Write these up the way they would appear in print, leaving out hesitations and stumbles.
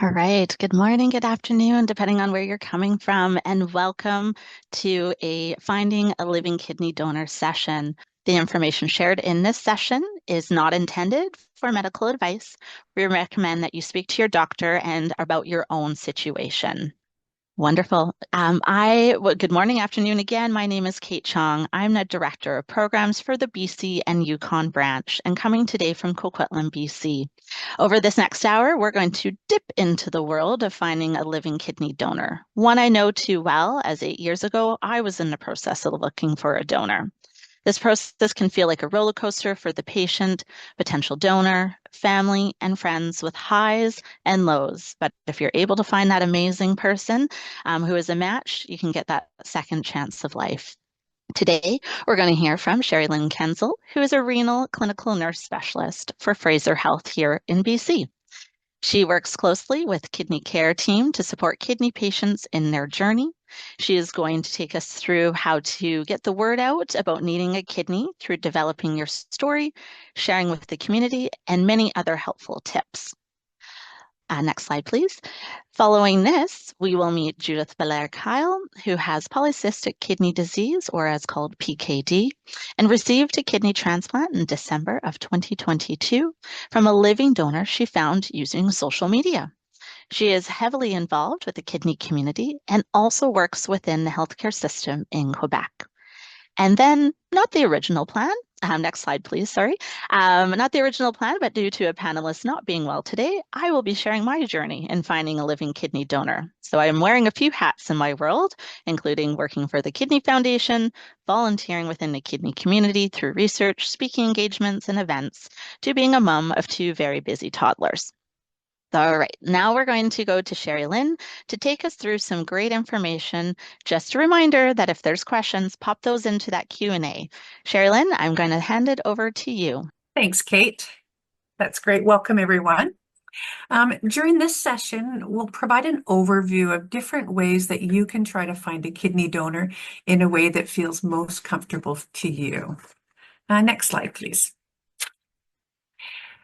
All right. Good morning, good afternoon, depending on where you're coming from, and welcome to a Finding a Living Kidney Donor session. The information shared in this session is not intended for medical advice. We recommend that you speak to your doctor and about your own situation. Wonderful. Good morning, afternoon again. My name is Kate Chong. I'm the Director of Programs for the BC and Yukon branch and coming today from Coquitlam, BC. Over this next hour, we're going to dip into the world of finding a living kidney donor, one I know too well, as 8 years ago, I was in the process of looking for a donor. This process can feel like a roller coaster for the patient, potential donor, family, and friends with highs and lows. But if you're able to find that amazing person who is a match, you can get that second chance of life. Today, we're going to hear from Sherry Lynn Kenzel, who is a renal clinical nurse specialist for Fraser Health here in BC. She works closely with Kidney Care team to support kidney patients in their journey. She is going to take us through how to get the word out about needing a kidney through developing your story, sharing with the community, and many other helpful tips. Next slide, please. Following this, we will meet Judith Belair-Kyle, who has polycystic kidney disease, or as called PKD, and received a kidney transplant in December of 2022 from a living donor she found using social media. She is heavily involved with the kidney community and also works within the healthcare system in Quebec. And then, not the original plan. Next slide, please. Sorry. Not the original plan, but due to a panelist not being well today, I will be sharing my journey in finding a living kidney donor. So I am wearing a few hats in my world, including working for the Kidney Foundation, volunteering within the kidney community through research, speaking engagements, and events, to being a mom of two very busy toddlers. All right, now we're going to go to Sherry Lynn to take us through some great information. Just a reminder that if there's questions, pop those into that Q&A. Sherry Lynn, I'm going to hand it over to you. Thanks, Kate. That's great. Welcome, everyone. During this session, we'll provide an overview of different ways that you can try to find a kidney donor in a way that feels most comfortable to you. Next slide, please.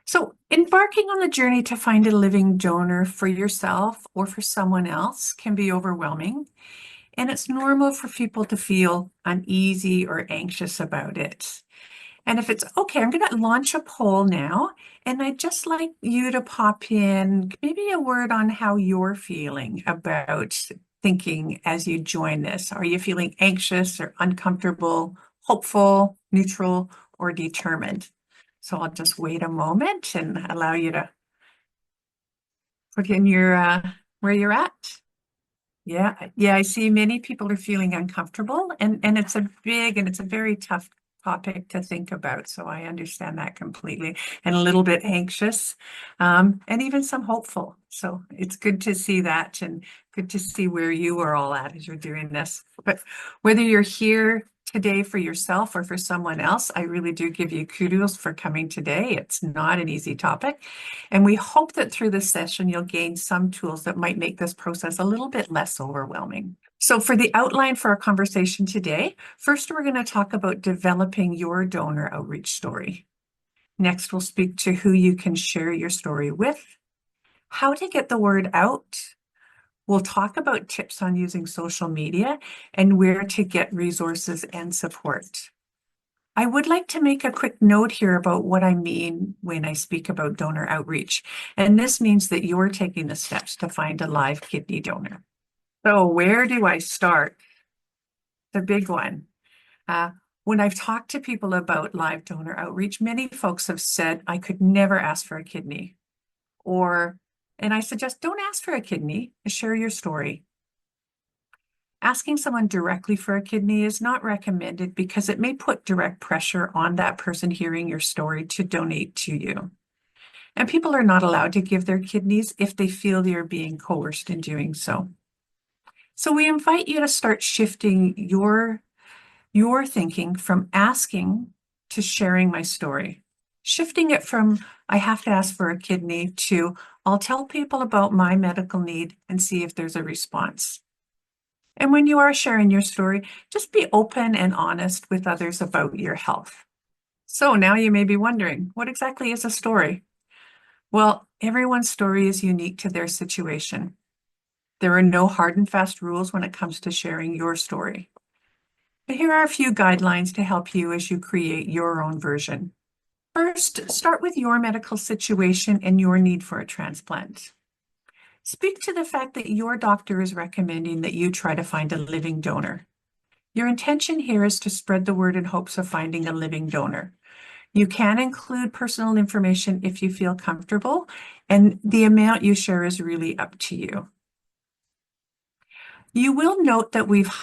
So, embarking on the journey to find a living donor for yourself or for someone else can be overwhelming, and it's normal for people to feel uneasy or anxious about it. And if it's okay, I'm going to launch a poll now, and I'd just like you to pop in maybe a word on how you're feeling about thinking as you join this. Are you feeling anxious or uncomfortable, hopeful, neutral, or determined? So I'll just wait a moment and allow you to put in your where you're at. Yeah, I see many people are feeling uncomfortable, and it's a big and it's a very tough topic to think about. So I understand that completely, and a little bit anxious, and even some hopeful. So it's good to see that, and good to see where you are all at as you're doing this. But whether you're here today for yourself or for someone else, I really do give you kudos for coming today. It's not an easy topic. And we hope that through this session, you'll gain some tools that might make this process a little bit less overwhelming. So for the outline for our conversation today, first, we're going to talk about developing your donor outreach story. Next, we'll speak to who you can share your story with, how to get the word out. We'll talk about tips on using social media and where to get resources and support. I would like to make a quick note here about what I mean when I speak about donor outreach. And this means that you're taking the steps to find a live kidney donor. So where do I start? The big one. When I've talked to people about live donor outreach, many folks have said, I could never ask for a kidney. And I suggest don't ask for a kidney, share your story. Asking someone directly for a kidney is not recommended because it may put direct pressure on that person hearing your story to donate to you. And people are not allowed to give their kidneys if they feel they're being coerced in doing so. So we invite you to start shifting your thinking from asking to sharing my story. Shifting it from, I have to ask for a kidney, to, I'll tell people about my medical need and see if there's a response. And when you are sharing your story, just be open and honest with others about your health. So now you may be wondering, what exactly is a story? Well, everyone's story is unique to their situation. There are no hard and fast rules when it comes to sharing your story. But here are a few guidelines to help you as you create your own version. First, start with your medical situation and your need for a transplant. Speak to the fact that your doctor is recommending that you try to find a living donor. Your intention here is to spread the word in hopes of finding a living donor. You can include personal information if you feel comfortable, and the amount you share is really up to you. You will note that we've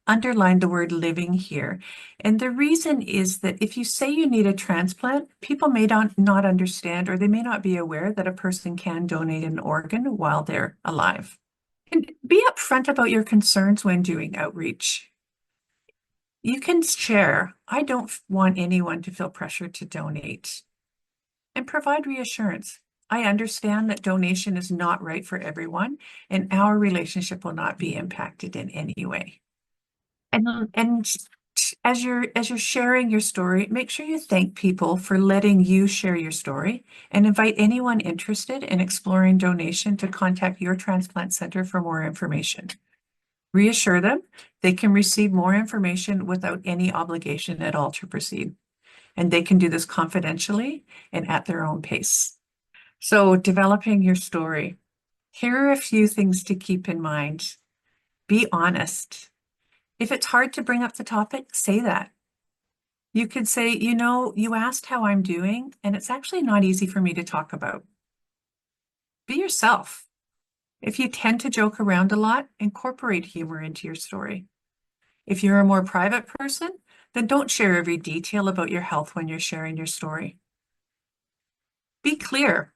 underlined the word living here. And the reason is that if you say you need a transplant, people may not understand, or they may not be aware that a person can donate an organ while they're alive. And be upfront about your concerns when doing outreach. You can share, I don't want anyone to feel pressured to donate, and provide reassurance. I understand that donation is not right for everyone, and our relationship will not be impacted in any way. And as you're sharing your story, make sure you thank people for letting you share your story, and invite anyone interested in exploring donation to contact your transplant center for more information. Reassure them they can receive more information without any obligation at all to proceed, and they can do this confidentially and at their own pace. So, developing your story. Here are a few things to keep in mind. Be honest. If it's hard to bring up the topic, say that. You could say, you asked how I'm doing, and it's actually not easy for me to talk about. Be yourself. If you tend to joke around a lot, incorporate humor into your story. If you're a more private person, then don't share every detail about your health when you're sharing your story. Be clear.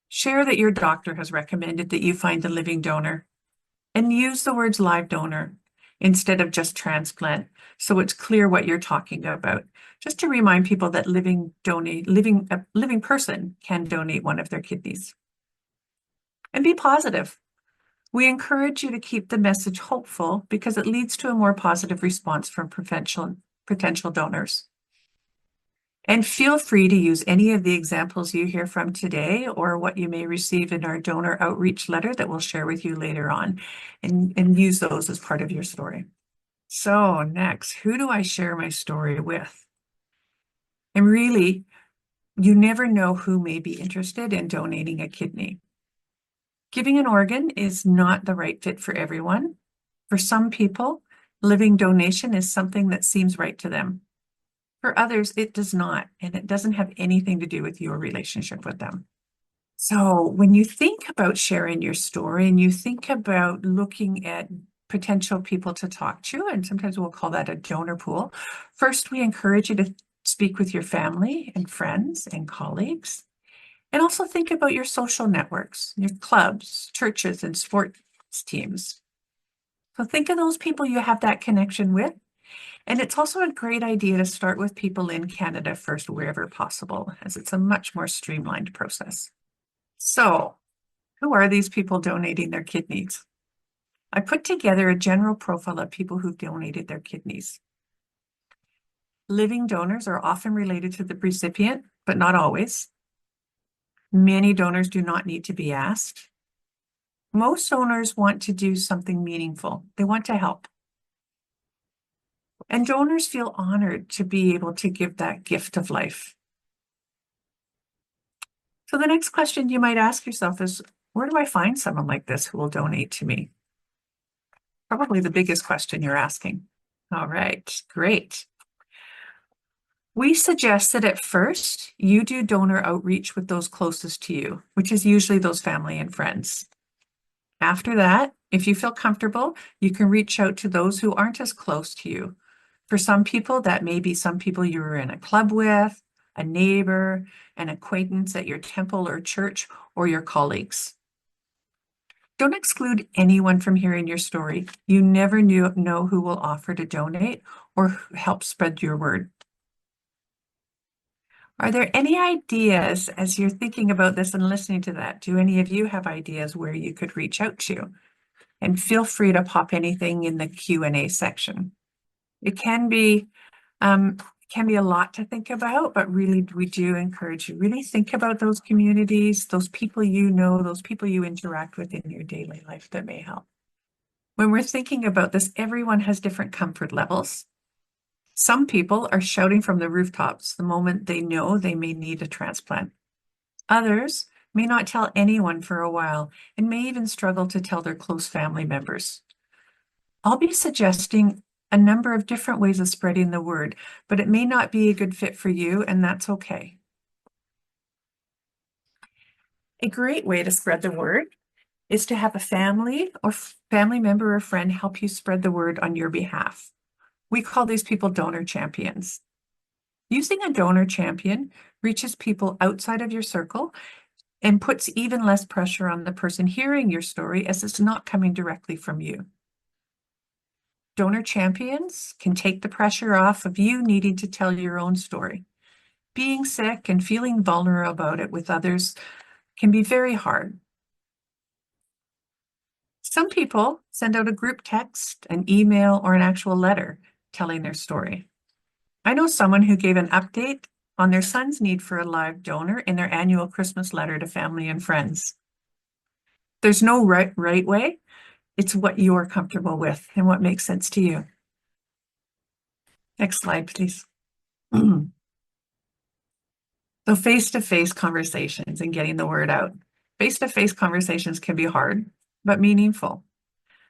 Share that your doctor has recommended that you find a living donor, and use the words live donor instead of just transplant, so it's clear what you're talking about. Just to remind people that a living person can donate one of their kidneys. And be positive. We encourage you to keep the message hopeful because it leads to a more positive response from potential donors. And feel free to use any of the examples you hear from today, or what you may receive in our donor outreach letter that we'll share with you later on, and use those as part of your story. So next, who do I share my story with? And really, you never know who may be interested in donating a kidney. Giving an organ is not the right fit for everyone. For some people, living donation is something that seems right to them. For others, it does not, and it doesn't have anything to do with your relationship with them. So when you think about sharing your story, and you think about looking at potential people to talk to, and sometimes we'll call that a donor pool, first we encourage you to speak with your family and friends and colleagues, and also think about your social networks, your clubs, churches, and sports teams. So think of those people you have that connection with. And it's also a great idea to start with people in Canada first, wherever possible, as it's a much more streamlined process. So, who are these people donating their kidneys? I put together a general profile of people who've donated their kidneys. Living donors are often related to the recipient, but not always. Many donors do not need to be asked. Most donors want to do something meaningful. They want to help. And donors feel honored to be able to give that gift of life. So the next question you might ask yourself is, where do I find someone like this who will donate to me? Probably the biggest question you're asking. All right, great. We suggest that at first you do donor outreach with those closest to you, which is usually those family and friends. After that, if you feel comfortable, you can reach out to those who aren't as close to you. For some people, that may be some people you were in a club with, a neighbor, an acquaintance at your temple or church, or your colleagues. Don't exclude anyone from hearing your story. You never know who will offer to donate or help spread your word. Are there any ideas as you're thinking about this and listening to that? Do any of you have ideas where you could reach out to? And feel free to pop anything in the Q&A section. It can be can be a lot to think about, but really we do encourage you, really think about those communities, those people you know, those people you interact with in your daily life that may help. When we're thinking about this, everyone has different comfort levels. Some people are shouting from the rooftops the moment they know they may need a transplant. Others may not tell anyone for a while and may even struggle to tell their close family members. I'll be suggesting a number of different ways of spreading the word, but it may not be a good fit for you, and that's okay. A great way to spread the word is to have a family or family member or friend help you spread the word on your behalf. We call these people donor champions. Using a donor champion reaches people outside of your circle and puts even less pressure on the person hearing your story as it's not coming directly from you. Donor champions can take the pressure off of you needing to tell your own story. Being sick and feeling vulnerable about it with others can be very hard. Some people send out a group text, an email, or an actual letter telling their story. I know someone who gave an update on their son's need for a live donor in their annual Christmas letter to family and friends. There's no right way. It's what you're comfortable with and what makes sense to you. Next slide, please. So face-to-face conversations and getting the word out. Face-to-face conversations can be hard, but meaningful.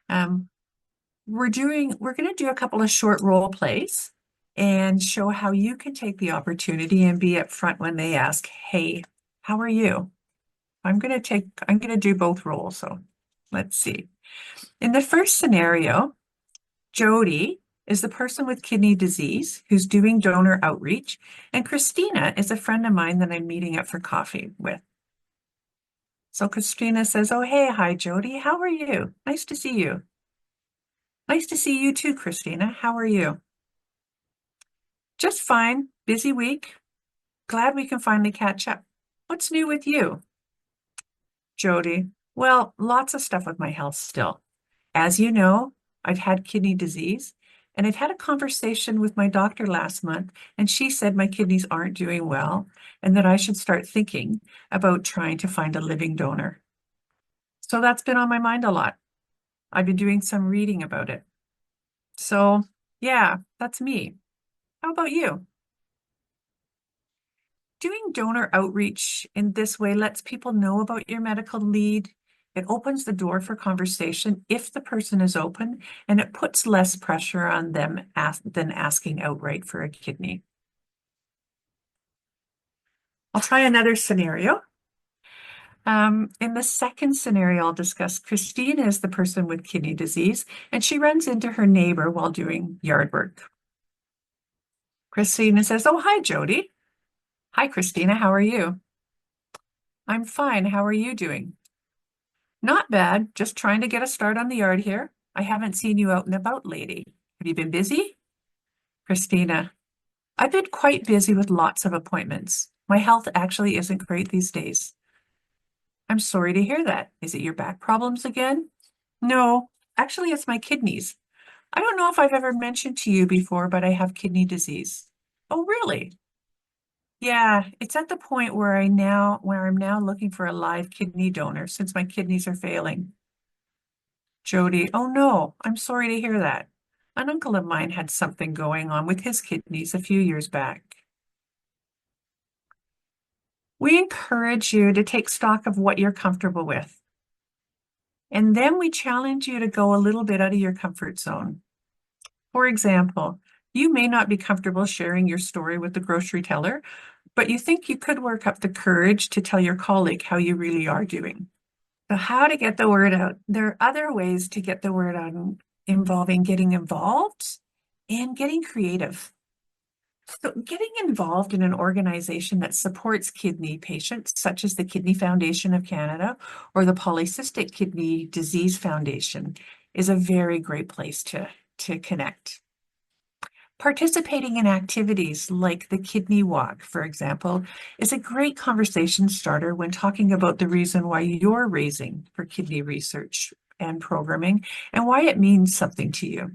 We're going to do a couple of short role plays and show how you can take the opportunity and be up front when they ask, hey, how are you? I'm going to do both roles. So let's see. In the first scenario, Jody is the person with kidney disease who's doing donor outreach, and Christina is a friend of mine that I'm meeting up for coffee with. So Christina says, oh, hey, hi, Jody. How are you? Nice to see you. Nice to see you too, Christina. How are you? Just fine. Busy week. Glad we can finally catch up. What's new with you? Jody, well, lots of stuff with my health still. As you know, I've had kidney disease, and I've had a conversation with my doctor last month, and she said my kidneys aren't doing well and that I should start thinking about trying to find a living donor. So that's been on my mind a lot. I've been doing some reading about it. So yeah, that's me. How about you? Doing donor outreach in this way lets people know about your medical need. It opens the door for conversation if the person is open, and it puts less pressure on them than asking outright for a kidney. I'll try another scenario. In the second scenario I'll discuss, Christine is the person with kidney disease, and she runs into her neighbor while doing yard work. Christina says, oh, hi, Jody. Hi, Christina, how are you? I'm fine. How are you doing? Not bad. Just trying to get a start on the yard here. I haven't seen you out and about lately. Have you been busy? Christina, I've been quite busy with lots of appointments. My health actually isn't great these days. I'm sorry to hear that. Is it your back problems again? No, actually, it's my kidneys. I don't know if I've ever mentioned to you before, but I have kidney disease. Oh, really? Yeah, it's at the point where I'm now looking for a live kidney donor since my kidneys are failing. Jody, oh no, I'm sorry to hear that. An uncle of mine had something going on with his kidneys a few years back. We encourage you to take stock of what you're comfortable with. And then we challenge you to go a little bit out of your comfort zone. For example, you may not be comfortable sharing your story with the grocery teller, but you think you could work up the courage to tell your colleague how you really are doing. So how to get the word out? There are other ways to get the word out involving getting involved and getting creative. So getting involved in an organization that supports kidney patients, such as the Kidney Foundation of Canada or the Polycystic Kidney Disease Foundation, is a very great place to connect. Participating in activities like the Kidney Walk, for example, is a great conversation starter when talking about the reason why you're raising for kidney research and programming and why it means something to you.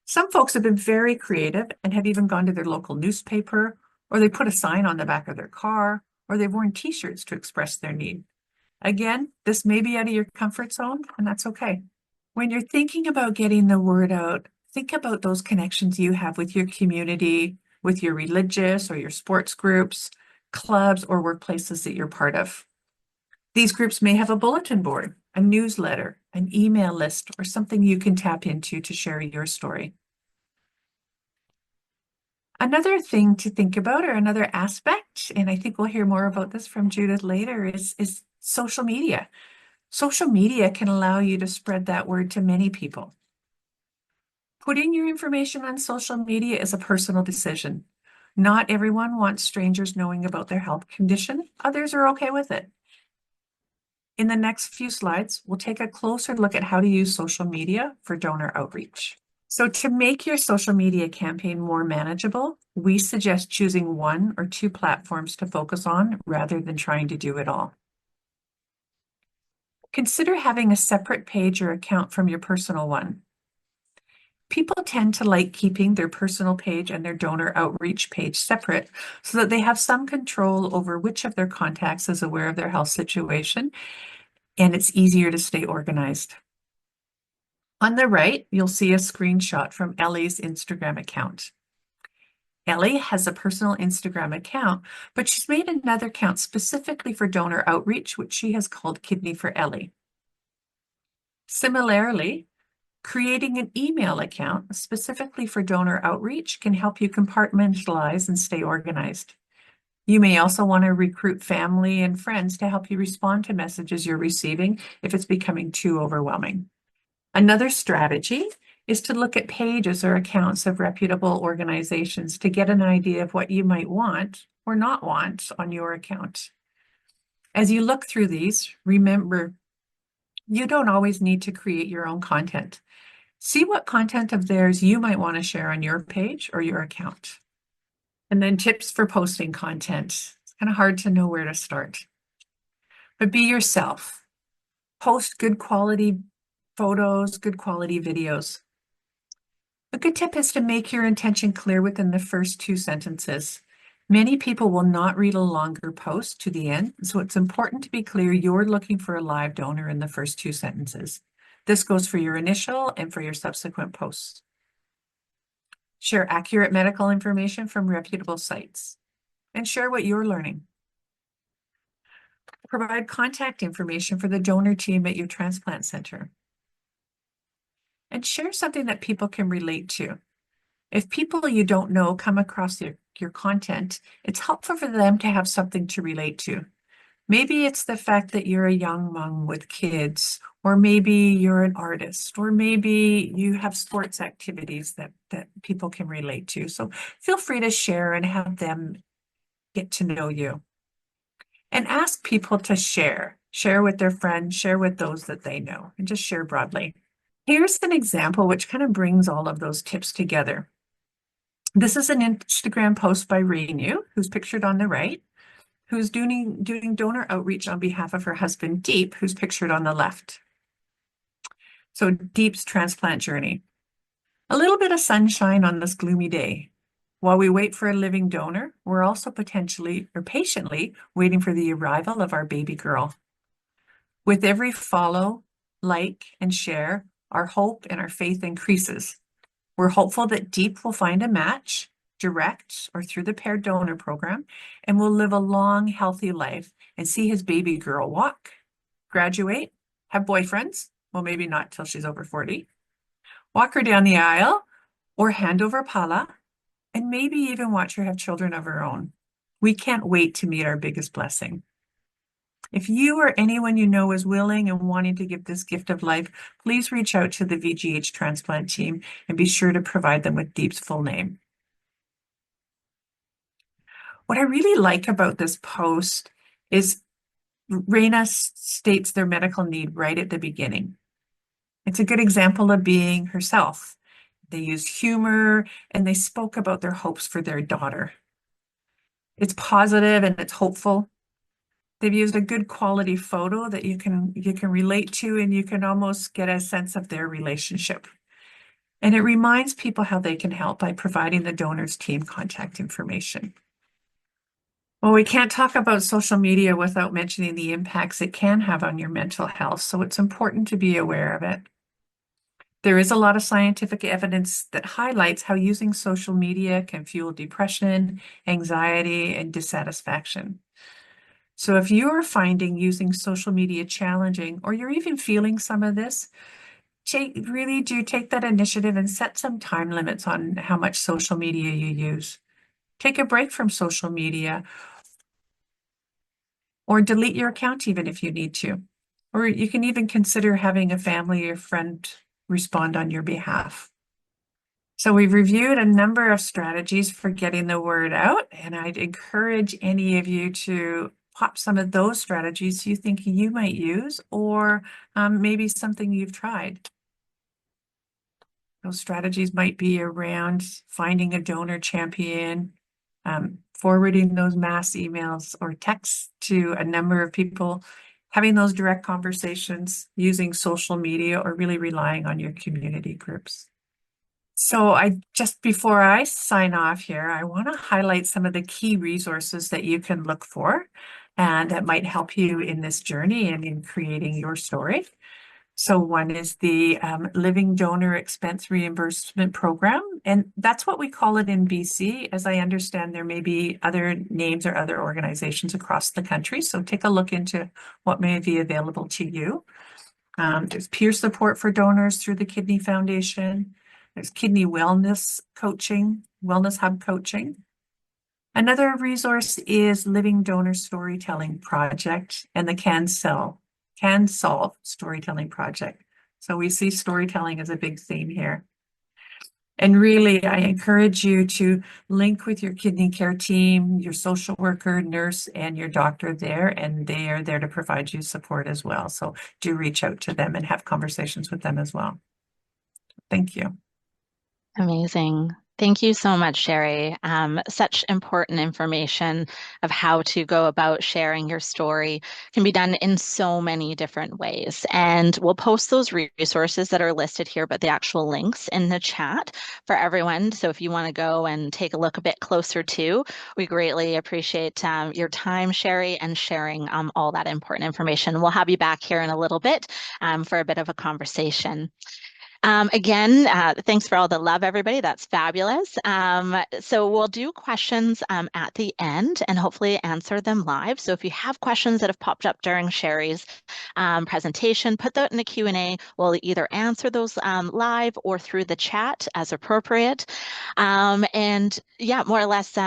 Some folks have been very creative and have even gone to their local newspaper, or they put a sign on the back of their car, or they've worn t-shirts to express their need. Again, this may be out of your comfort zone, and that's okay. When you're thinking about getting the word out, think about those connections you have with your community, with your religious or your sports groups, clubs, or workplaces that you're part of. These groups may have a bulletin board, a newsletter, an email list, or something you can tap into to share your story. Another thing to think about, or another aspect, and I think we'll hear more about this from Judith later, is social media. Social media can allow you to spread that word to many people. Putting your information on social media is a personal decision. Not everyone wants strangers knowing about their health condition. Others are okay with it. In the next few slides, we'll take a closer look at how to use social media for donor outreach. So to make your social media campaign more manageable, we suggest choosing 1 or 2 platforms to focus on rather than trying to do it all. Consider having a separate page or account from your personal one. People tend to like keeping their personal page and their donor outreach page separate so that they have some control over which of their contacts is aware of their health situation, and it's easier to stay organized. On the right, you'll see a screenshot from Ellie's Instagram account. Ellie has a personal Instagram account, but she's made another account specifically for donor outreach, which she has called Kidney for Ellie. Similarly, creating an email account specifically for donor outreach can help you compartmentalize and stay organized. You may also want to recruit family and friends to help you respond to messages you're receiving if it's becoming too overwhelming. Another strategy is to look at pages or accounts of reputable organizations to get an idea of what you might want or not want on your account. As you look through these, remember, you don't always need to create your own content. See what content of theirs you might want to share on your page or your account. And then tips for posting content. It's kind of hard to know where to start. But be yourself. Post good quality photos, good quality videos. A good tip is to make your intention clear within the first 2 sentences. Many people will not read a longer post to the end, so it's important to be clear you're looking for a live donor in the first 2 sentences. This goes for your initial and for your subsequent posts. Share accurate medical information from reputable sites, and share what you're learning. Provide contact information for the donor team at your transplant center. And share something that people can relate to. If people you don't know come across your content, it's helpful for them to have something to relate to. Maybe it's the fact that you're a young mom with kids, or maybe you're an artist, or maybe you have sports activities that people can relate to. So feel free to share and have them get to know you. And ask people to share. Share with their friends, share with those that they know, and just share broadly. Here's an example which kind of brings all of those tips together. This is an Instagram post by Renew, who's pictured on the right, who's doing donor outreach on behalf of her husband, Deep, who's pictured on the left. So Deep's transplant journey. A little bit of sunshine on this gloomy day. While we wait for a living donor, we're also potentially or patiently waiting for the arrival of our baby girl. With every follow, like, and share, our hope and our faith increases. We're hopeful that Deep will find a match, direct or through the paired donor program, and will live a long, healthy life and see his baby girl walk, graduate, have boyfriends, well, maybe not till she's over 40, walk her down the aisle, or hand over Pala, and maybe even watch her have children of her own. We can't wait to meet our biggest blessing. If you or anyone you know is willing and wanting to give this gift of life, please reach out to the VGH transplant team and be sure to provide them with Deep's full name. What I really like about this post is Raina states their medical need right at the beginning. It's a good example of being herself. They used humor and they spoke about their hopes for their daughter. It's positive and it's hopeful. They've used a good quality photo that you can relate to, and you can almost get a sense of their relationship. And it reminds people how they can help by providing the donor's team contact information. Well, we can't talk about social media without mentioning the impacts it can have on your mental health, so it's important to be aware of it. There is a lot of scientific evidence that highlights how using social media can fuel depression, anxiety, and dissatisfaction. So if you're finding using social media challenging, or you're even feeling some of this, really do take that initiative and set some time limits on how much social media you use. Take a break from social media or delete your account even if you need to. Or you can even consider having a family or friend respond on your behalf. So we've reviewed a number of strategies for getting the word out, and I'd encourage any of you to pop some of those strategies you think you might use, or maybe something you've tried. Those strategies might be around finding a donor champion, forwarding those mass emails or texts to a number of people, having those direct conversations using social media, or really relying on your community groups. So just before I sign off here, I want to highlight some of the key resources that you can look for and that might help you in this journey and in creating your story. So one is the Living Donor Expense Reimbursement Program, and that's what we call it in BC. As I understand, there may be other names or other organizations across the country, so take a look into what may be available to you. There's peer support for donors through the Kidney Foundation. There's kidney wellness coaching, wellness hub coaching. Another resource is Living Donor Storytelling Project and the Can Solve Storytelling Project. So we see storytelling as a big theme here. And really, I encourage you to link with your kidney care team, your social worker, nurse, and your doctor there, and they are there to provide you support as well. So do reach out to them and have conversations with them as well. Thank you. Amazing. Thank you so much, Sherry. Such important information of how to go about sharing your story can be done in so many different ways. And we'll post those resources that are listed here, but the actual links in the chat for everyone. So if you want to go and take a look a bit closer too, we greatly appreciate your time, Sherry, and sharing all that important information. We'll have you back here in a little bit for a bit of a conversation. Again, thanks for all the love, everybody. That's fabulous. So we'll do questions at the end and hopefully answer them live. So if you have questions that have popped up during Sherry's presentation, put that in the Q&A. We'll either answer those live or through the chat as appropriate. And yeah, more or less,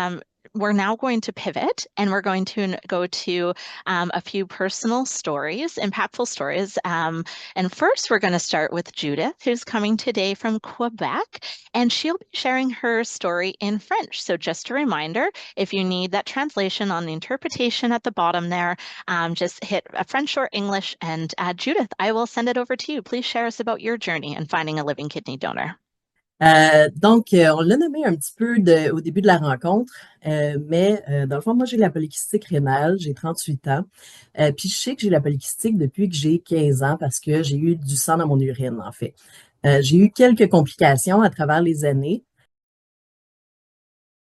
we're now going to pivot and we're going to go to a few personal stories, impactful stories. And first, we're going to start with Judith, who's coming today from Quebec, and she'll be sharing her story in French. So just a reminder, if you need that translation on the interpretation at the bottom there, just hit French or English. And Judith, I will send it over to you. Please share us about your journey in finding a living kidney donor. On l'a nommé un petit peu au début de la rencontre, mais dans le fond, moi, j'ai la polycystique rénale, j'ai 38 ans. Puis je sais que j'ai la polycystique depuis que j'ai 15 ans parce que j'ai eu du sang dans mon urine, en fait. J'ai eu quelques complications à travers les années.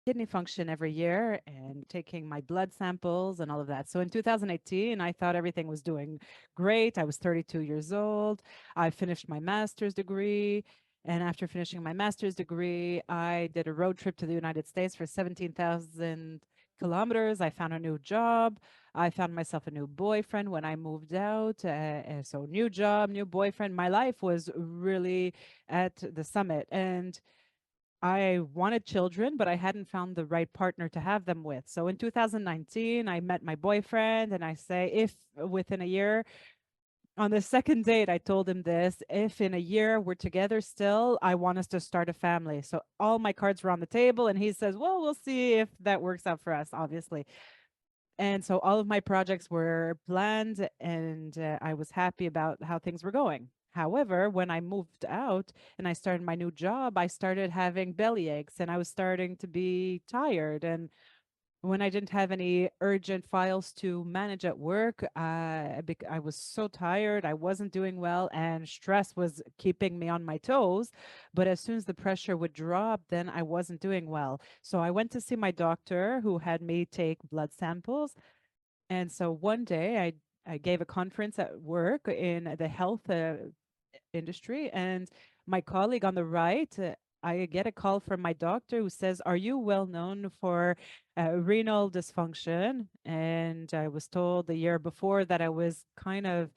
Kidney function every year and taking my blood samples and all of that. So in 2018, I thought everything was doing great. I was 32 years old. I finished my master's degree. And after finishing my master's degree, I did a road trip to the United States for 17,000 kilometers. I found a new job. I found myself a new boyfriend when I moved out. So new job, new boyfriend. My life was really at the summit. And I wanted children, but I hadn't found the right partner to have them with. So in 2019, I met my boyfriend and I say, if within a year, on the second date, I told him this, if in a year we're together still, I want us to start a family. So all my cards were on the table and he says, well, we'll see if that works out for us, obviously. And so all of my projects were planned and I was happy about how things were going. However, when I moved out and I started my new job, I started having belly aches and I was starting to be tired. And when I didn't have any urgent files to manage at work, I was so tired, I wasn't doing well, and stress was keeping me on my toes. But as soon as the pressure would drop, then I wasn't doing well. So I went to see my doctor who had me take blood samples. And so one day I gave a conference at work in the health industry. And my colleague on the right, I get a call from my doctor who says, "Are you well known for renal dysfunction?" And I was told the year before that I was kind of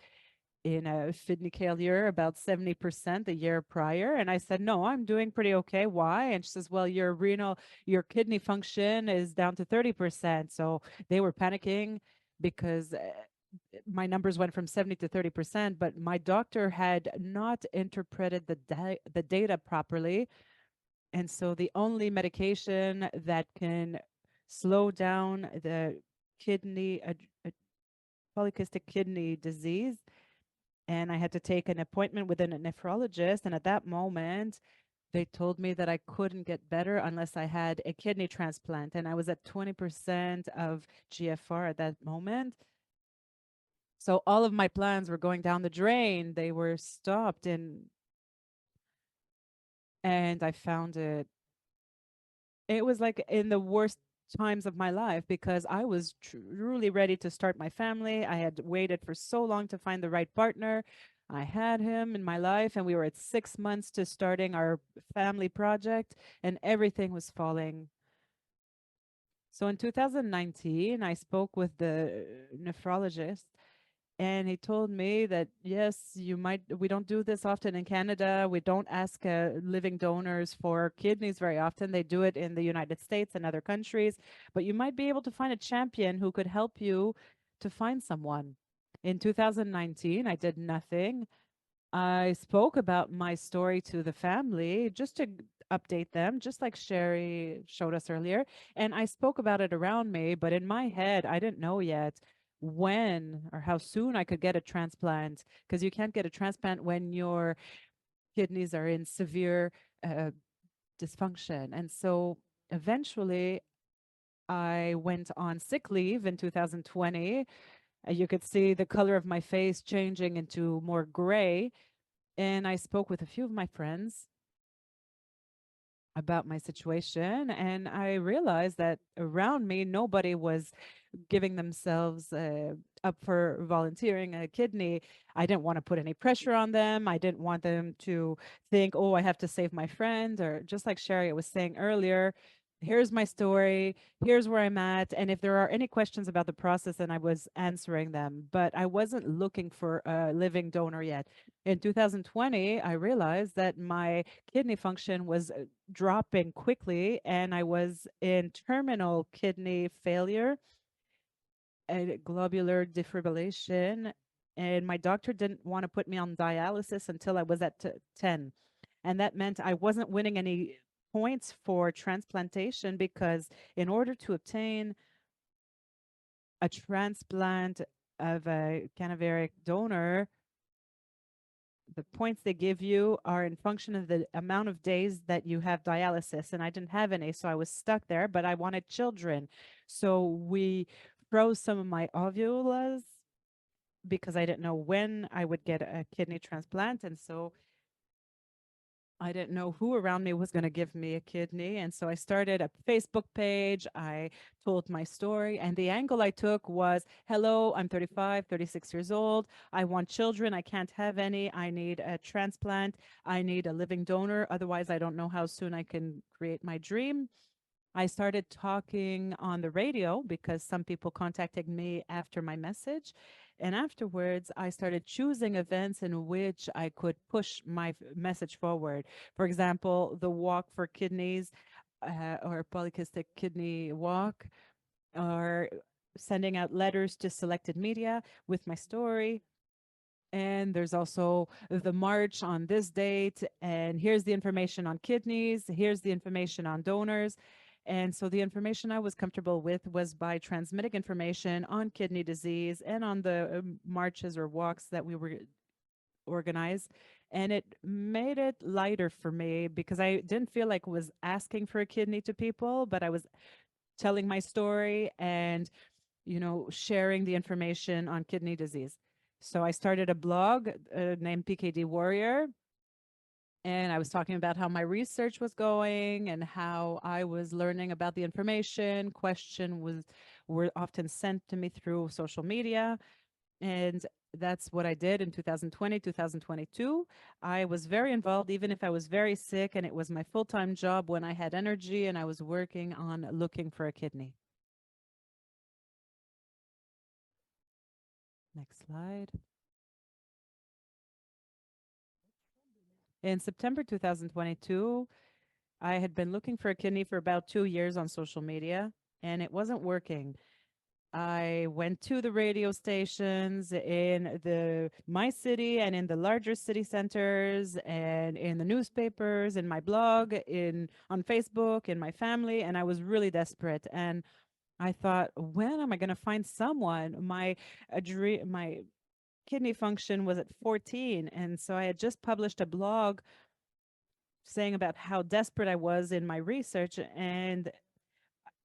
in a kidney failure about 70% the year prior. And I said, "No, I'm doing pretty okay. Why?" And she says, "Well, your kidney function is down to 30%." So they were panicking because my numbers went from 70 to 30%, but my doctor had not interpreted the data properly. And so the only medication that can slow down the kidney, polycystic kidney disease, and I had to take an appointment with a nephrologist. And at that moment, they told me that I couldn't get better unless I had a kidney transplant. And I was at 20% of GFR at that moment. So all of my plans were going down the drain. They were stopped, and I found it was like in the worst times of my life because I was truly ready to start my family. I had waited for so long to find the right partner. I had him in my life, and we were at 6 months to starting our family project, and everything was falling. So in 2019, I spoke with the nephrologist, and he told me that yes, we don't do this often in Canada. We don't ask living donors for kidneys very often. They do it in the United States and other countries, but you might be able to find a champion who could help you to find someone. In 2019, I did nothing. I spoke about my story to the family just to update them, just like Sherry showed us earlier. And I spoke about it around me, but in my head, I didn't know yet when or how soon I could get a transplant, because you can't get a transplant when your kidneys are in severe uh, dysfunction. And so eventually, I went on sick leave in 2020. You could see the color of my face changing into more gray, and I spoke with a few of my friends about my situation, and I realized that around me, nobody was giving themselves up for volunteering a kidney. I didn't want to put any pressure on them. I didn't want them to think, oh, I have to save my friend, or just like Sherry was saying earlier, here's my story, here's where I'm at. And if there are any questions about the process, then I was answering them, but I wasn't looking for a living donor yet. In 2020, I realized that my kidney function was dropping quickly, and I was in terminal kidney failure, a globular defibrillation, and my doctor didn't want to put me on dialysis until I was at 10. And that meant I wasn't winning any points for transplantation, because in order to obtain a transplant of a cadaveric donor, the points they give you are in function of the amount of days that you have dialysis. And I didn't have any, so I was stuck there, but I wanted children. So we froze some of my ovulas because I didn't know when I would get a kidney transplant. And so I didn't know who around me was going to give me a kidney. And so I started a Facebook page. I told my story. And the angle I took was, hello, I'm 35, 36 years old. I want children. I can't have any. I need a transplant. I need a living donor. Otherwise, I don't know how soon I can create my dream. I started talking on the radio because some people contacted me after my message. And afterwards, I started choosing events in which I could push my message forward. For example, the Walk for Kidneys, or Polycystic Kidney Walk, or sending out letters to selected media with my story. And there's also the march on this date. And here's the information on kidneys. Here's the information on donors. And so the information I was comfortable with was by transmitting information on kidney disease and on the marches or walks that we were organized. And it made it lighter for me because I didn't feel like I was asking for a kidney to people, but I was telling my story and, sharing the information on kidney disease. So I started a blog named PKD Warrior, and I was talking about how my research was going and how I was learning about the information. Were often sent to me through social media, and that's what I did in 2020, 2022. I was very involved, even if I was very sick, and it was my full-time job when I had energy and I was working on looking for a kidney. Next slide. In September 2022, I had been looking for a kidney for about 2 years on social media, and it wasn't working. I went to the radio stations in my city and in the larger city centers and in the newspapers, in my blog, on Facebook, in my family, and I was really desperate. And I thought, when am I going to find someone? My kidney function was at 14, and so I had just published a blog saying about how desperate I was in my research, and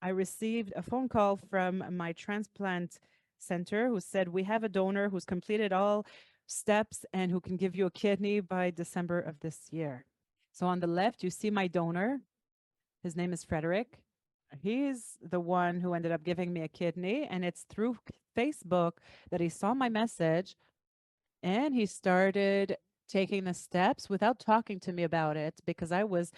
I received a phone call from my transplant center who said, we have a donor who's completed all steps and who can give you a kidney by December of this year. So on the left, you see my donor. His name is Frederick. He's the one who ended up giving me a kidney, and it's through Facebook that he saw my message and he started taking the steps without talking to me about it, because I was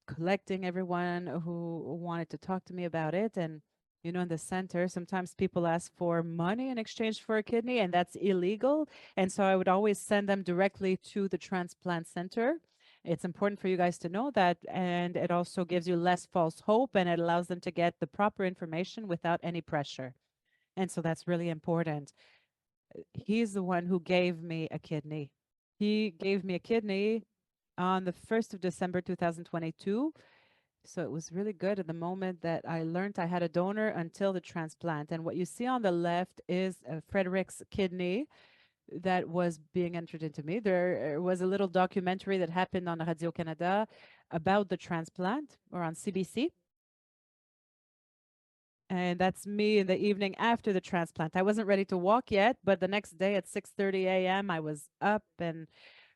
collecting everyone who wanted to talk to me about it. And, in the center, sometimes people ask for money in exchange for a kidney, and that's illegal. And so I would always send them directly to the transplant center. It's important for you guys to know that. And it also gives you less false hope, and it allows them to get the proper information without any pressure. And so that's really important. He's the one who gave me a kidney. He gave me a kidney on the 1st of December 2022. So it was really good at the moment that I learned I had a donor until the transplant. And what you see on the left is Frederick's kidney that was being entered into me. There was a little documentary that happened on Radio-Canada about the transplant, or on CBC. And that's me in the evening after the transplant. I wasn't ready to walk yet, but the next day at 6:30 a.m., I was up and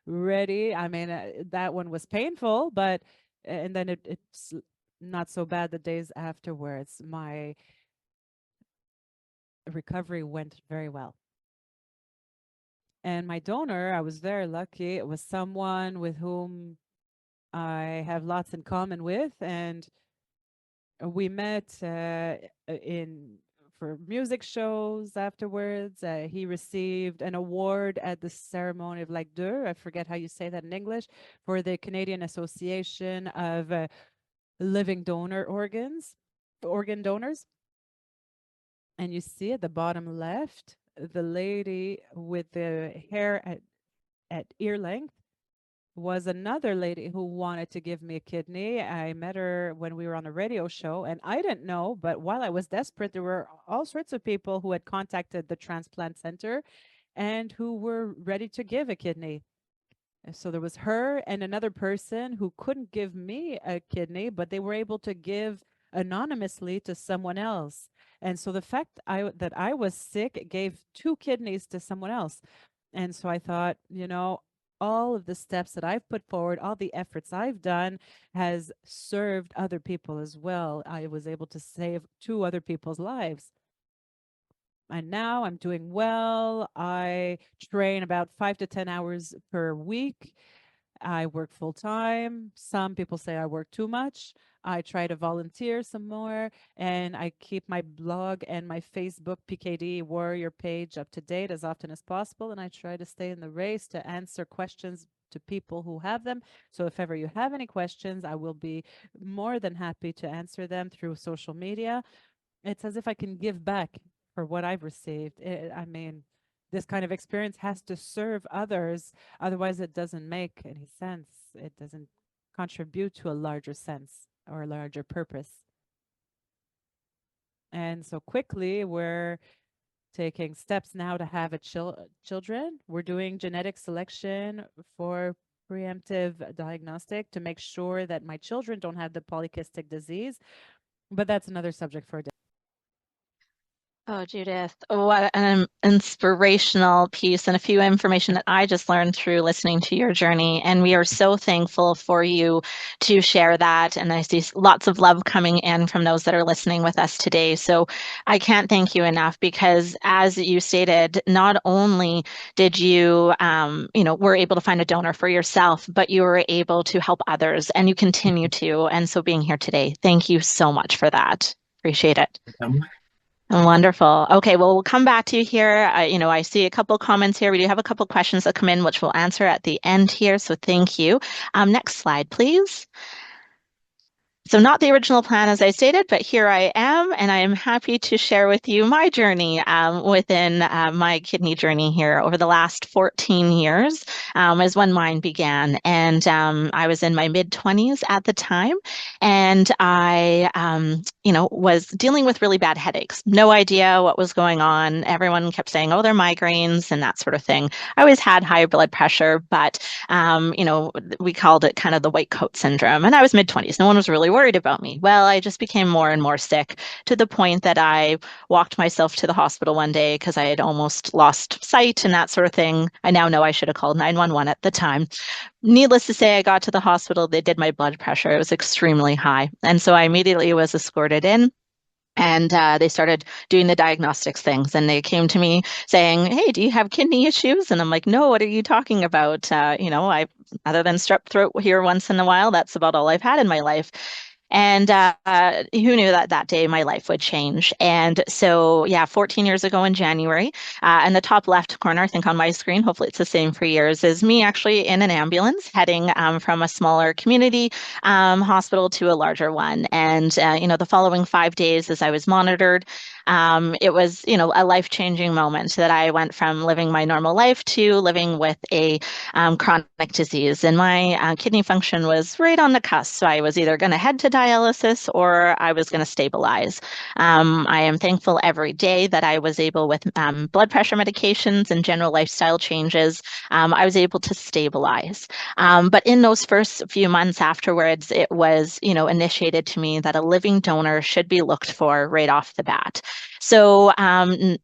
ready. I mean, that one was painful, but and then it's not so bad the days afterwards. My recovery went very well. And my donor, I was very lucky. It was someone with whom I have lots in common with, and we met in for music shows afterwards. He received an award at the ceremony of like deux, I forget how you say that in English, for the Canadian Association of Living Organ Donors. And you see at the bottom left, the lady with the hair at ear length was another lady who wanted to give me a kidney. I met her when we were on a radio show, and I didn't know, but while I was desperate, there were all sorts of people who had contacted the transplant center and who were ready to give a kidney. So there was her and another person who couldn't give me a kidney, but they were able to give anonymously to someone else. And so the fact that I was sick gave 2 kidneys to someone else. And so I thought, all of the steps that I've put forward, all the efforts I've done has served other people as well. I was able to save 2 other people's lives. And now I'm doing well. I train about 5 to 10 hours per week. I work full time. Some people say I work too much. I try to volunteer some more, and I keep my blog and my Facebook PKD Warrior page up to date as often as possible. And I try to stay in the race to answer questions to people who have them. So if ever you have any questions, I will be more than happy to answer them through social media. It's as if I can give back for what I've received. I mean, this kind of experience has to serve others. Otherwise, it doesn't make any sense. It doesn't contribute to a larger sense or a larger purpose. And so quickly, we're taking steps now to have children. We're doing genetic selection for preemptive diagnostic to make sure that my children don't have the polycystic disease. But that's another subject for a day. Oh, Judith, what an inspirational piece and a few information that I just learned through listening to your journey. And we are so thankful for you to share that. And I see lots of love coming in from those that are listening with us today. So I can't thank you enough because as you stated, not only did you, were able to find a donor for yourself, but you were able to help others and you continue to. And so being here today, thank you so much for that. Appreciate it. Wonderful. Okay, well, we'll come back to you here. I see a couple comments here. We do have a couple questions that come in, which we'll answer at the end here. So thank you. Next slide, please. So not the original plan as I stated, but here I am, and I am happy to share with you my journey within my kidney journey here over the last 14 years is when mine began. And I was in my mid-20s at the time, and I, was dealing with really bad headaches. No idea what was going on. Everyone kept saying, oh, they're migraines and that sort of thing. I always had high blood pressure, but we called it kind of the white coat syndrome. And I was mid-20s. No one was really worried about me. Well, I just became more and more sick to the point that I walked myself to the hospital one day because I had almost lost sight and that sort of thing. I now know I should have called 911 at the time. Needless to say, I got to the hospital. They did my blood pressure. It was extremely high. And so I immediately was escorted in. And they started doing the diagnostics things. And they came to me saying, hey, do you have kidney issues? And I'm like, no, what are you talking about? Other than strep throat here once in a while, that's about all I've had in my life. And who knew that that day my life would change? And so, yeah, 14 years ago in January, and the top left corner, I think on my screen, hopefully it's the same for yours, is me actually in an ambulance heading from a smaller community hospital to a larger one. And, the following 5 days as I was monitored, it was, a life-changing moment that I went from living my normal life to living with a chronic disease. And my kidney function was right on the cusp. So I was either going to head to dialysis or I was going to stabilize. I am thankful every day that I was able, with blood pressure medications and general lifestyle changes, I was able to stabilize. But in those first few months afterwards, it was, initiated to me that a living donor should be looked for right off the bat. So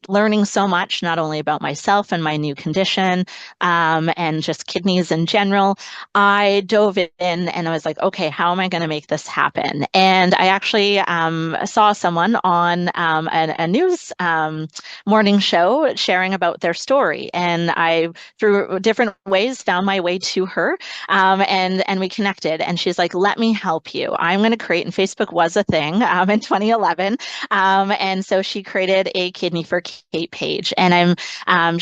learning so much, not only about myself and my new condition and just kidneys in general, I dove in and I was like, okay, how am I going to make this happen? And I actually saw someone on a news morning show sharing about their story. And I, through different ways, found my way to her and we connected. And she's like, let me help you. I'm going to create, and Facebook was a thing in 2011. And so she created a Kidney for Kate page. And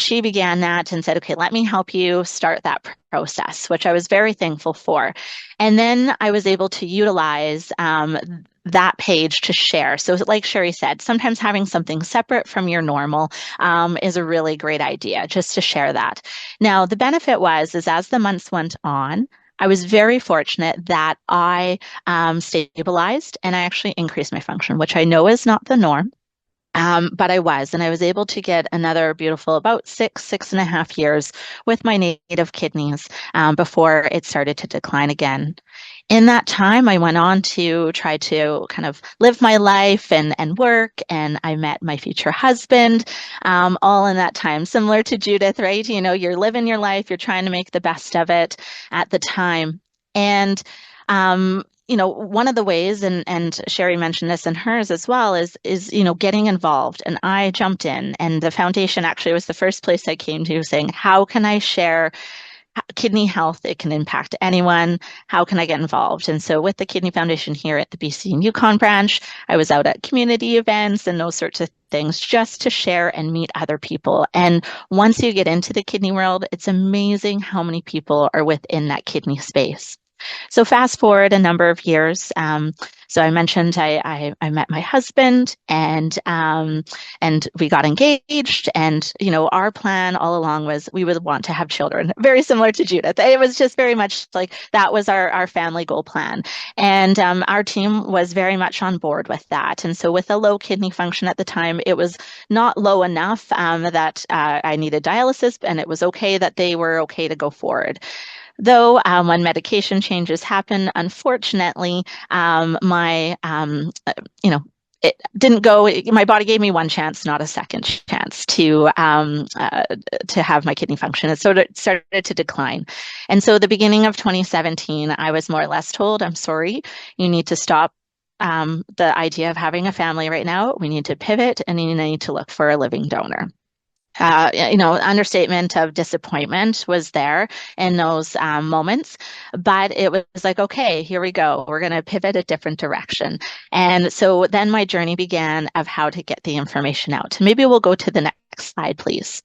she began that and said, okay, let me help you start that process, which I was very thankful for. And then I was able to utilize that page to share. So like Sherry said, sometimes having something separate from your normal is a really great idea, just to share that. Now, the benefit is as the months went on, I was very fortunate that I stabilized and I actually increased my function, which I know is not the norm. But I was, and I was able to get another beautiful about 6.5 years with my native kidneys before it started to decline again. In that time, I went on to try to kind of live my life and work, and I met my future husband all in that time. Similar to Judith, right? You're living your life, you're trying to make the best of it at the time. And one of the ways, and Sherry mentioned this in hers as well, is getting involved. And I jumped in, and the foundation actually was the first place I came to, saying, how can I share kidney health? It can impact anyone. How can I get involved? And so with the Kidney Foundation here at the BC and Yukon branch, I was out at community events and those sorts of things just to share and meet other people. And once you get into the kidney world, it's amazing how many people are within that kidney space. So fast forward a number of years. So I mentioned I met my husband and we got engaged. And our plan all along was we would want to have children. Very similar to Judith. It was just very much like that was our family goal plan. And our team was very much on board with that. And so with a low kidney function at the time, it was not low enough that I needed dialysis, and it was okay that they were okay to go forward. though, when medication changes happen, unfortunately, my you know it didn't go. My body gave me one chance, not a second chance to have my kidney function. It sort of started to decline, and so the beginning of 2017, I was more or less told, "I'm sorry, you need to stop." The idea of having a family right now, we need to pivot and you need to look for a living donor. Understatement of disappointment was there in those moments, but it was like, okay, here we go. We're going to pivot a different direction. And so then my journey began of how to get the information out. Maybe we'll go to the next slide, please.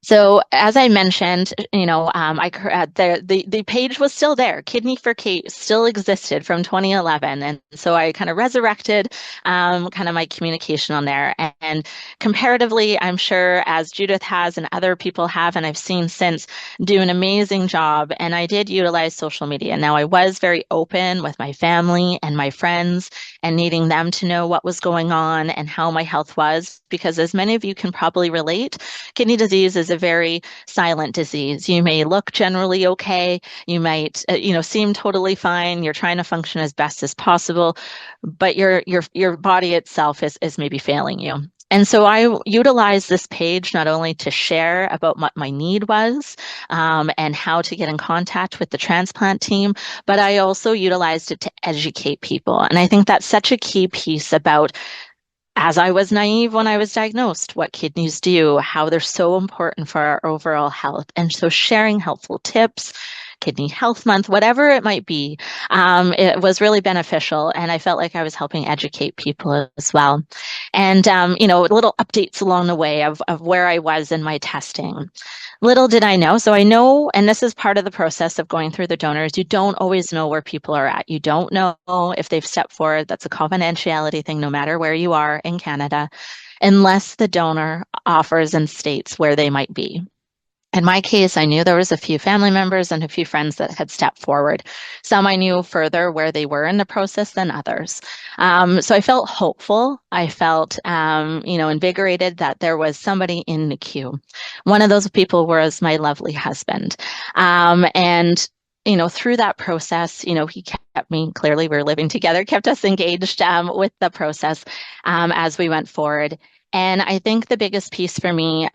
So as I mentioned, the page was still there. Kidney for Kate still existed from 2011, and so I kind of resurrected kind of my communication on there. And comparatively, I'm sure as Judith has and other people have, and I've seen since, do an amazing job. And I did utilize social media. Now I was very open with my family and my friends, and needing them to know what was going on and how my health was, because as many of you can probably relate, kidney disease is a very silent disease. You may look generally okay. You might, seem totally fine. You're trying to function as best as possible, but your body itself is maybe failing you. And so I utilized this page not only to share about what my need was and how to get in contact with the transplant team, but I also utilized it to educate people. And I think that's such a key piece about, as I was naive when I was diagnosed, what kidneys do, how they're so important for our overall health. And so sharing helpful tips, Kidney Health Month, whatever it might be, it was really beneficial. And I felt like I was helping educate people as well. And, little updates along the way of where I was in my testing. Little did I know. So I know, and this is part of the process of going through the donors, you don't always know where people are at. You don't know if they've stepped forward. That's a confidentiality thing, no matter where you are in Canada, unless the donor offers and states where they might be. In my case, I knew there was a few family members and a few friends that had stepped forward. Some I knew further where they were in the process than others. So I felt hopeful. I felt, invigorated that there was somebody in the queue. One of those people was my lovely husband. And through that process, he kept me, clearly we were living together, kept us engaged with the process as we went forward. And I think the biggest piece for me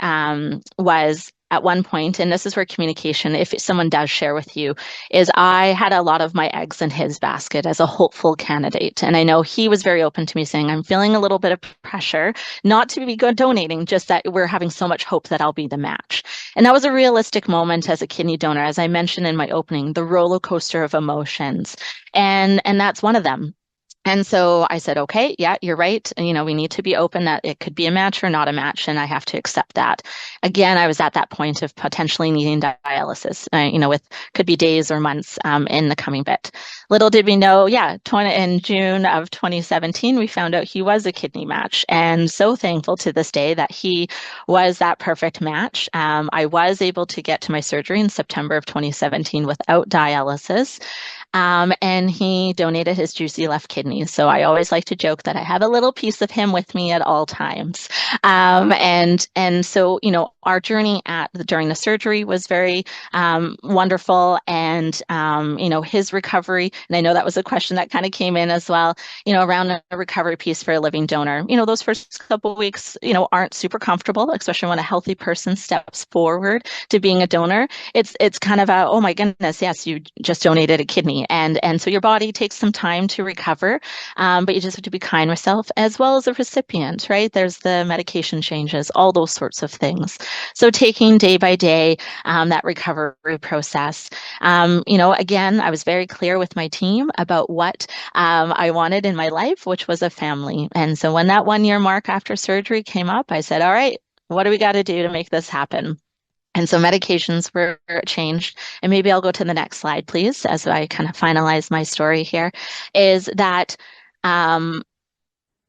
was at one point, and this is where communication, if someone does share with you, is I had a lot of my eggs in his basket as a hopeful candidate. And I know he was very open to me saying, I'm feeling a little bit of pressure, not to be good donating, just that we're having so much hope that I'll be the match. And that was a realistic moment as a kidney donor, as I mentioned in my opening, the roller coaster of emotions. And that's one of them. And so I said, okay, yeah, you're right. We need to be open that it could be a match or not a match, and I have to accept that. Again, I was at that point of potentially needing dialysis, with could be days or months in the coming bit. Little did we know, in June of 2017, we found out he was a kidney match, and so thankful to this day that he was that perfect match. I was able to get to my surgery in September of 2017 without dialysis. And he donated his juicy left kidney. So I always like to joke that I have a little piece of him with me at all times. And so, our journey during the surgery was very wonderful. And, his recovery, and I know that was a question that kind of came in as well, around the recovery piece for a living donor. Those first couple of weeks, aren't super comfortable, especially when a healthy person steps forward to being a donor. It's kind of oh my goodness, yes, you just donated a kidney. And so your body takes some time to recover, but you just have to be kind with yourself as well as the recipient, right? There's the medication changes, all those sorts of things. So taking day by day that recovery process. Again, I was very clear with my team about what I wanted in my life, which was a family. And so when that 1 year mark after surgery came up, I said, all right, what do we got to do to make this happen? And so medications were changed. And maybe I'll go to the next slide, please, as I kind of finalize my story here, is that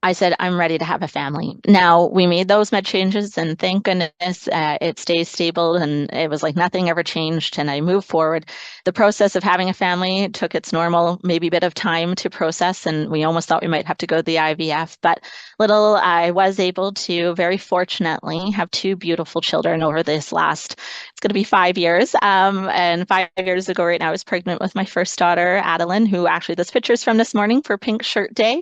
I said, I'm ready to have a family. Now, we made those med changes, and thank goodness it stays stable. And it was like nothing ever changed. And I moved forward. The process of having a family took its normal, maybe bit of time to process. And we almost thought we might have to go to the IVF. But little, I was able to, very fortunately, have two beautiful children over this last, it's going to be 5 years. And 5 years ago, right now, I was pregnant with my first daughter, Adeline, who actually, this picture's from this morning for Pink Shirt Day.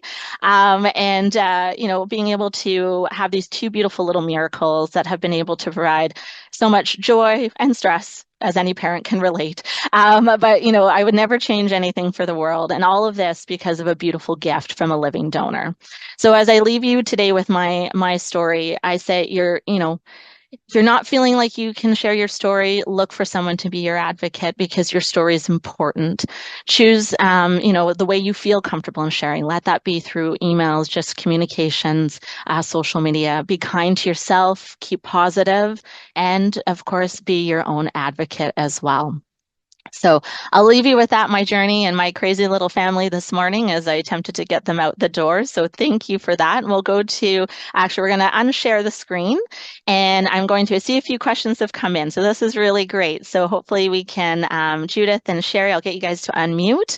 Being able to have these two beautiful little miracles that have been able to provide so much joy and stress, as any parent can relate. But I would never change anything for the world. And all of this because of a beautiful gift from a living donor. So as I leave you today with my story, I say if you're not feeling like you can share your story, look for someone to be your advocate because your story is important. Choose, the way you feel comfortable in sharing. Let that be through emails, just communications, social media. Be kind to yourself, keep positive, and of course, be your own advocate as well. So I'll leave you with that, my journey and my crazy little family this morning as I attempted to get them out the door. So thank you for that. And we'll go to, actually, we're going to unshare the screen and I'm going to see a few questions have come in. So this is really great. So hopefully we can, Judith and Sherry, I'll get you guys to unmute.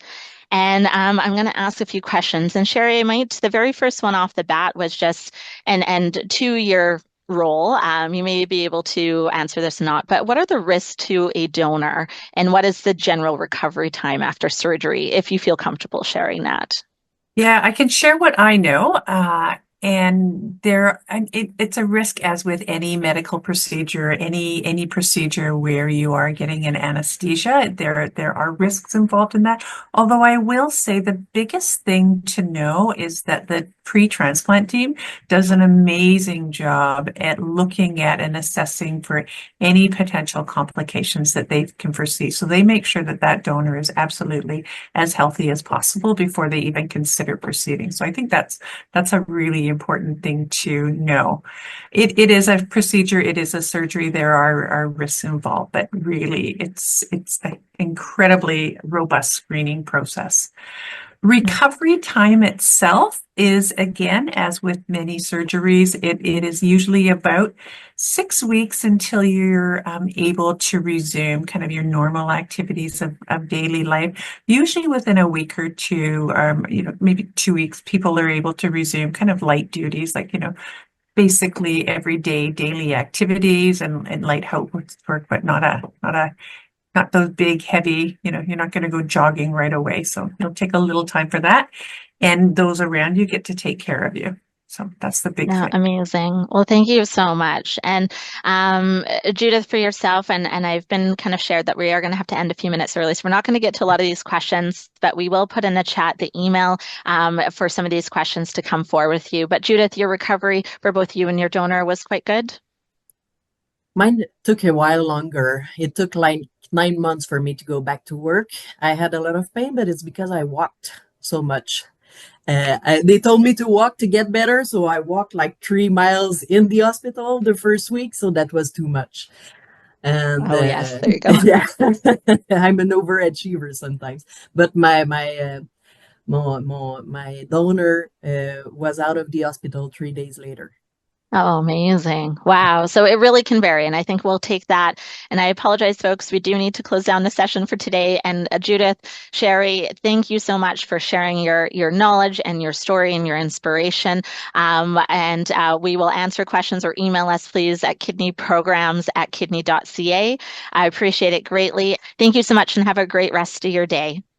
And I'm going to ask a few questions. And Sherry, the very first one off the bat was just, and to your role, you may be able to answer this or not, but what are the risks to a donor and what is the general recovery time after surgery, if you feel comfortable sharing that? Yeah, I can share what I know. It's a risk as with any medical procedure, any procedure where you are getting an anesthesia. There are risks involved in that. Although I will say the biggest thing to know is that the pre-transplant team does an amazing job at looking at and assessing for any potential complications that they can foresee. So they make sure that that donor is absolutely as healthy as possible before they even consider proceeding. So I think that's a really important thing to know. It is a procedure, it is a surgery, there are risks involved, but really it's an incredibly robust screening process. Recovery time itself is, again, as with many surgeries, it is usually about 6 weeks until you're able to resume kind of your normal activities of daily life. Usually within a week or two, maybe 2 weeks, people are able to resume kind of light duties, like, basically everyday daily activities and light housework, but not those big, heavy, you're not going to go jogging right away. So it'll take a little time for that. And those around you get to take care of you. So that's the big No, thing. amazing. Well, thank you so much. And Judith, for yourself, and I've been kind of shared that we are going to have to end a few minutes early. So we're not going to get to a lot of these questions, but we will put in the chat the email for some of these questions to come forward with you. But Judith, your recovery for both you and your donor was quite good? Mine took a while longer. It took like 9 months for me to go back to work. I had a lot of pain, but it's because I walked so much. They told me to walk to get better, so I walked like 3 miles in the hospital the first week, so that was too much. And Oh, yes, there you go. yeah, I'm an overachiever sometimes. But my donor was out of the hospital 3 days later. Oh, amazing. Wow. So it really can vary. And I think we'll take that. And I apologize, folks. We do need to close down the session for today. And Judith, Sherry, thank you so much for sharing your knowledge and your story and your inspiration. And we will answer questions or email us, please, at kidneyprograms@kidney.ca. I appreciate it greatly. Thank you so much and have a great rest of your day.